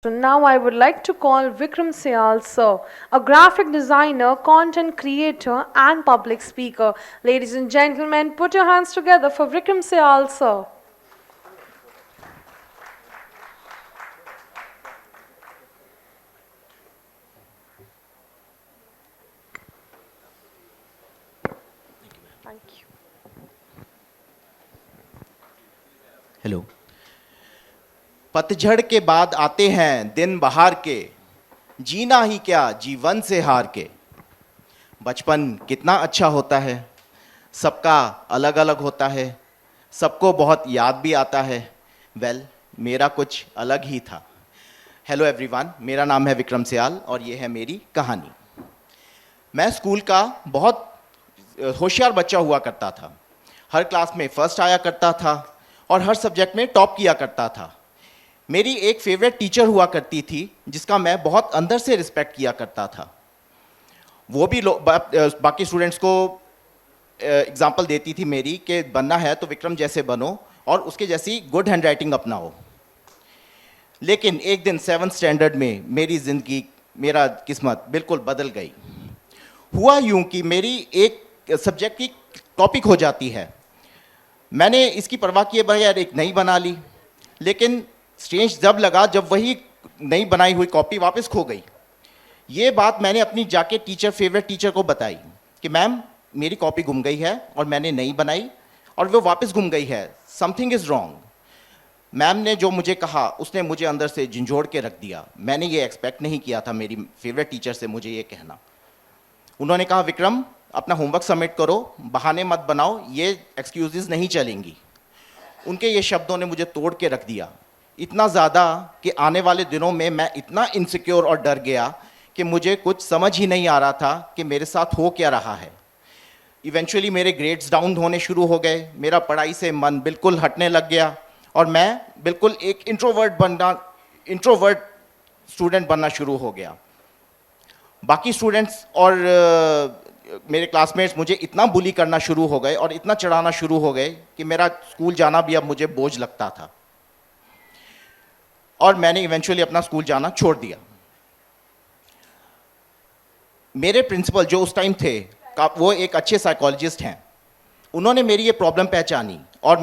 So now I would like to call Vikram Syal sir, a graphic designer, content creator and public speaker. Ladies and gentlemen, put your hands together for Vikram Syal sir. Thank you. Hello. पतझड़ के बाद आते हैं दिन बहार के, जीना ही क्या जीवन से हार के। बचपन कितना अच्छा होता है, सबका अलग अलग होता है, सबको बहुत याद भी आता है। मेरा कुछ अलग ही था। हेलो एवरीवन, मेरा नाम है विक्रम सियाल और ये है मेरी कहानी। मैं स्कूल का बहुत होशियार बच्चा हुआ करता था। हर क्लास में फर्स्ट आया करता था और हर सब्जेक्ट में टॉप किया करता था। मेरी एक फेवरेट टीचर हुआ करती थी जिसका मैं बहुत अंदर से रिस्पेक्ट किया करता था। वो भी बाकी स्टूडेंट्स को एग्जाम्पल देती थी मेरी कि बनना है तो विक्रम जैसे बनो और उसके जैसी गुड हैंड राइटिंग अपनाओ। लेकिन एक दिन 7th स्टैंडर्ड में मेरी ज़िंदगी, मेरा किस्मत बिल्कुल बदल गई। हुआ यूं कि मेरी एक सब्जेक्ट की टॉपिक हो जाती है। मैंने इसकी परवाह किए बगैर एक नई बना ली, लेकिन स्ट्रेंज जब लगा जब वही नई बनाई हुई कॉपी वापस खो गई। ये बात मैंने अपनी जाके फेवरेट टीचर को बताई कि मैम मेरी कॉपी गुम गई है और मैंने नई बनाई और वो वापस गुम गई है, समथिंग इज़ रॉन्ग। मैम ने जो मुझे कहा उसने मुझे अंदर से झंझोड़ के रख दिया। मैंने ये एक्सपेक्ट नहीं किया था मेरी फेवरेट टीचर से मुझे ये कहना। उन्होंने कहा विक्रम अपना होमवर्क सबमिट करो, बहाने मत बनाओ, ये एक्सक्यूजेस नहीं चलेंगी। उनके ये शब्दों ने मुझे तोड़ के रख दिया, इतना ज़्यादा कि आने वाले दिनों में मैं इतना इनसिक्योर और डर गया कि मुझे कुछ समझ ही नहीं आ रहा था कि मेरे साथ हो क्या रहा है। इवेंचुअली मेरे ग्रेड्स डाउन होने शुरू हो गए, मेरा पढ़ाई से मन बिल्कुल हटने लग गया और मैं बिल्कुल एक इंट्रोवर्ट स्टूडेंट बनना शुरू हो गया। बाकी स्टूडेंट्स और मेरे क्लासमेट्स मुझे इतना बुली करना शुरू हो गए और इतना चढ़ाना शुरू हो गए कि मेरा स्कूल जाना भी अब मुझे बोझ लगता था और मैंने इवेंचुअली अपना स्कूल जाना छोड़ दिया। मेरे प्रिंसिपल जो उस टाइम थे वो एक अच्छे साइकोलॉजिस्ट हैं। उन्होंने मेरी ये प्रॉब्लम पहचानी और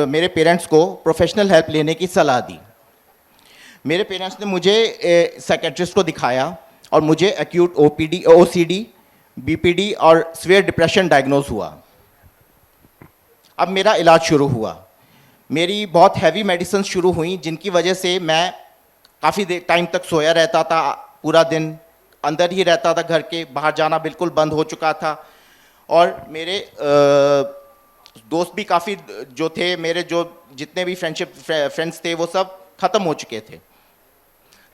मेरे पेरेंट्स को प्रोफेशनल हेल्प लेने की सलाह दी। मेरे पेरेंट्स ने मुझे साइकेट्रिस्ट को दिखाया और मुझे एक्यूट OCD, BPD और सीवियर डिप्रेशन डायग्नोज हुआ। अब मेरा इलाज शुरू हुआ। मेरी बहुत हैवी मेडिसिन शुरू हुई जिनकी वजह से मैं काफ़ी देर टाइम तक सोया रहता था, पूरा दिन अंदर ही रहता था घर के, बाहर जाना बिल्कुल बंद हो चुका था। और मेरे दोस्त भी काफ़ी जो थे, मेरे जो जितने भी फ्रेंड्स थे वो सब ख़त्म हो चुके थे।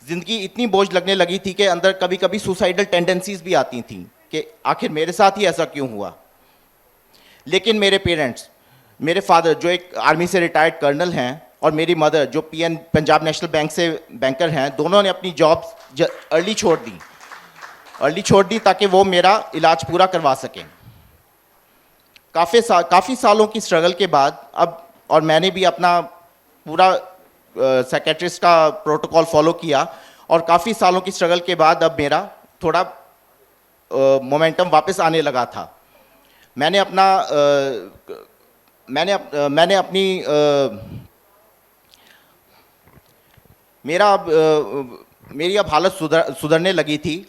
ज़िंदगी इतनी बोझ लगने लगी थी कि अंदर कभी कभी सुसाइडल टेंडेंसीज भी आती थी कि आखिर मेरे साथ ही ऐसा क्यों हुआ। लेकिन मेरे पेरेंट्स, मेरे फादर जो एक आर्मी से रिटायर्ड कर्नल हैं और मेरी मदर जो पंजाब नेशनल बैंक से बैंकर हैं, दोनों ने अपनी जॉब अर्ली छोड़ दी ताकि वो मेरा इलाज पूरा करवा सकें। काफ़ी सालों की स्ट्रगल के बाद अब, और मैंने भी अपना पूरा साइकेट्रिस्ट का प्रोटोकॉल फॉलो किया और काफ़ी सालों की स्ट्रगल के बाद अब मेरा थोड़ा मोमेंटम वापस आने लगा था। मैंने अपना मैंने अपनी मेरी अब हालत सुधरने लगी थी।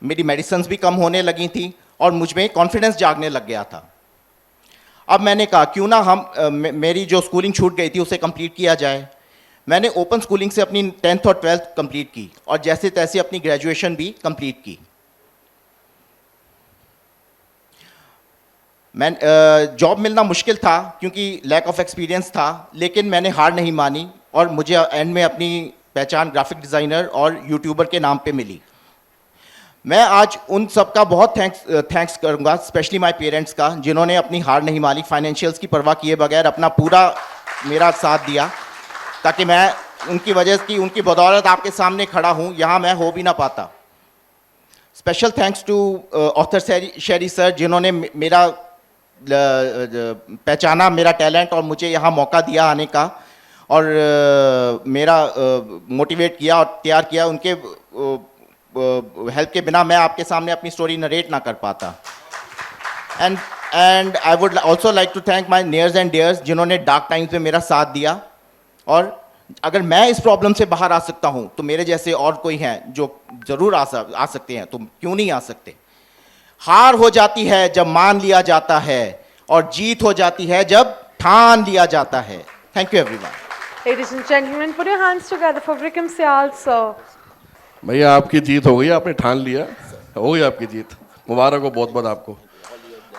मेरी मेडिसिन्स भी कम होने लगी थी और मुझ में कॉन्फिडेंस जागने लग गया था। अब मैंने कहा क्यों ना मेरी जो स्कूलिंग छूट गई थी उसे कंप्लीट किया जाए। मैंने ओपन स्कूलिंग से अपनी 10th और 12th कंप्लीट की और जैसे तैसे अपनी ग्रेजुएशन भी कंप्लीट की। जॉब मिलना मुश्किल था क्योंकि लैक ऑफ एक्सपीरियंस था, लेकिन मैंने हार नहीं मानी और मुझे एंड में अपनी पहचान ग्राफिक डिज़ाइनर और यूट्यूबर के नाम पे मिली। मैं आज उन सब का बहुत थैंक्स करूंगा, स्पेशली माय पेरेंट्स का, जिन्होंने अपनी हार नहीं मानी, फाइनेंशियल्स की परवाह किए बगैर अपना पूरा मेरा साथ दिया ताकि मैं उनकी बदौलत आपके सामने खड़ा हूँ, यहाँ मैं हो भी ना पाता। Special thanks to author Sheri sir जिन्होंने मेरा पहचाना मेरा टैलेंट और मुझे यहाँ मौका दिया आने का। और मेरा मोटिवेट किया और तैयार किया। उनके हेल्प के बिना मैं आपके सामने अपनी स्टोरी नरेट ना कर पाता। And I would also like to thank my nears and dears, जिन्होंने डार्क टाइम्स में मेरा साथ दिया। और अगर मैं इस प्रॉब्लम से बाहर आ सकता हूं तो मेरे जैसे और कोई हैं जो जरूर आ सकते हैं, तो क्यों नहीं आ सकते। हार हो जाती है जब मान लिया जाता है, और जीत हो जाती है जब ठान लिया जाता है। Thank you everyone. Ladies and gentlemen, put your hands together for Vikram Syal, sir. भैया आपकी जीत हो गई, आपने ठान लिया, हो गई आपकी जीत, मुबारक हो बहुत बहुत आपको।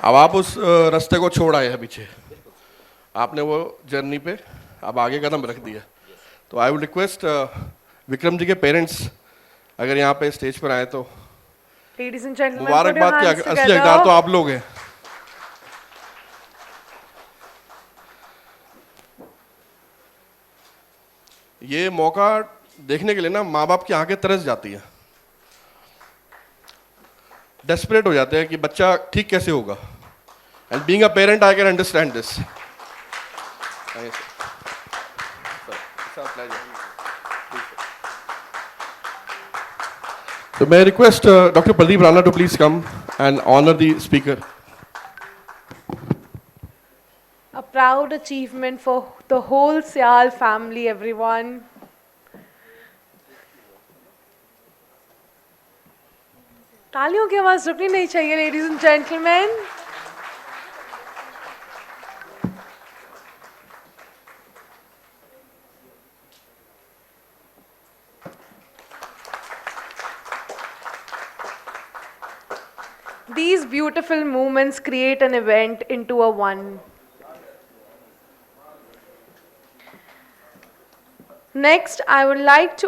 अब आप उस रास्ते को छोड़ आए हैं पीछे, आपने वो जर्नी पे अब आगे कदम रख दिया। तो I would request Vikram ji के पेरेंट्स अगर यहाँ पे स्टेज पर आए तो Ladies and gentlemen, put your मुबारकबाद के hands असली हकदार तो together. आप लोग हैं। ये मौका देखने के लिए ना माँ बाप की आंखें तरस जाती है, डेस्परेट हो जाते हैं कि बच्चा ठीक कैसे होगा। And being a parent I can understand this. So may I request Dr. Pradeep Rana to please come and honor the speaker. A proud achievement for the whole Syal family, everyone. तालियों की आवाज रुकनी नहीं चाहिए, ladies and gentlemen. These beautiful moments create an event into a one. Next, I would like to